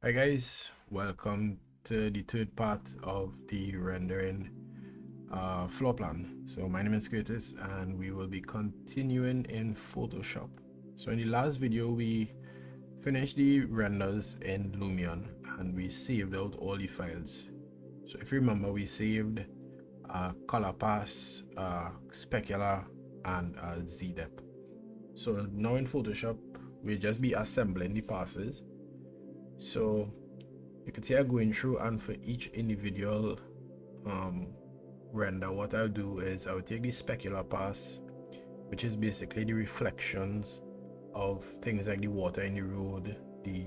Hi guys, welcome to the third part of the rendering floor plan. So my name is Curtis and we will be continuing in Photoshop. So in the last video we finished the renders in Lumion and we saved out all the files. So if you remember, we saved Color Pass, Specular and ZDEP. So now in Photoshop we'll just be assembling the passes. So you can see I'm going through, and for each individual render, what I'll do is I'll take the specular pass, which is basically the reflections of things like the water in the road, the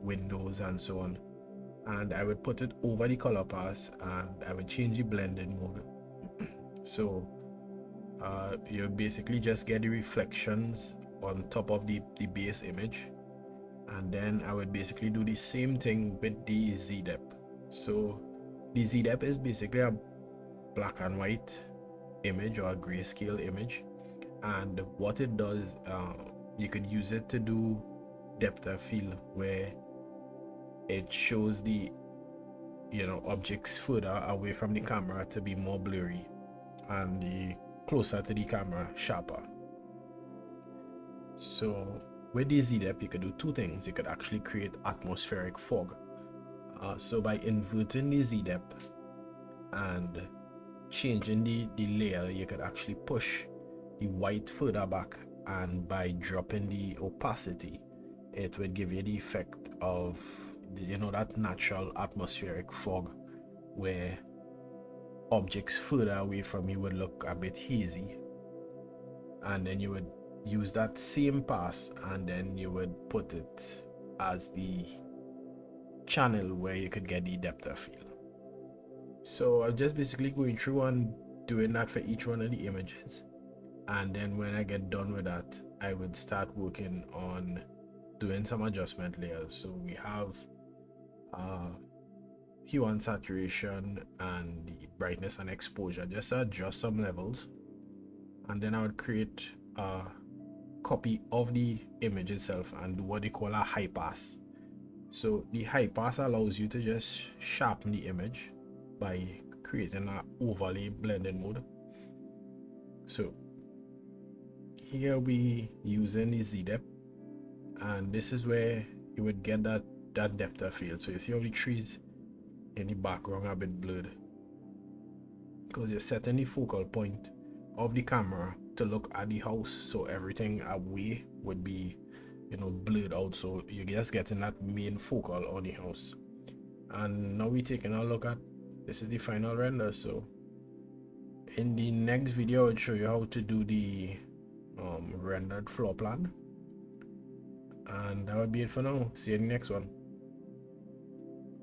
windows and so on, and I would put it over the color pass and I would change the blending mode. So you basically just get the reflections on top of the base image, and then I would basically do the same thing with the ZDEP. So the ZDEP is basically a black and white image or a grayscale image, and what it does, you could use it to do depth of field, where it shows the objects further away from the camera to be more blurry, and the closer to the camera sharper. So with the ZDEP you could do two things. You could actually create atmospheric fog. So by inverting the ZDEP and changing the layer, you could actually push the white further back, and by dropping the opacity it would give you the effect of that natural atmospheric fog, where objects further away from you would look a bit hazy, and then you would use that same pass and then you would put it as the channel where you could get the depth of field. So I'm just basically going through and doing that for each one of the images, and then when I get done with that I would start working on doing some adjustment layers. So we have hue and saturation and the brightness and exposure, just to adjust some levels, and then I would create a copy of the image itself and do what they call a high pass. So the high pass allows you to just sharpen the image by creating an overlay blending mode. So here we using the ZDEP, and this is where you would get that depth of field. So you see all the trees in the background are a bit blurred because you're setting the focal point of the camera to look at the house, so everything away would be blurred out, so you're just getting that main focal on the house. And now we're taking a look at this is the final render. So in the next video I'll show you how to do the rendered floor plan, and that would be it for now. See you in the next one.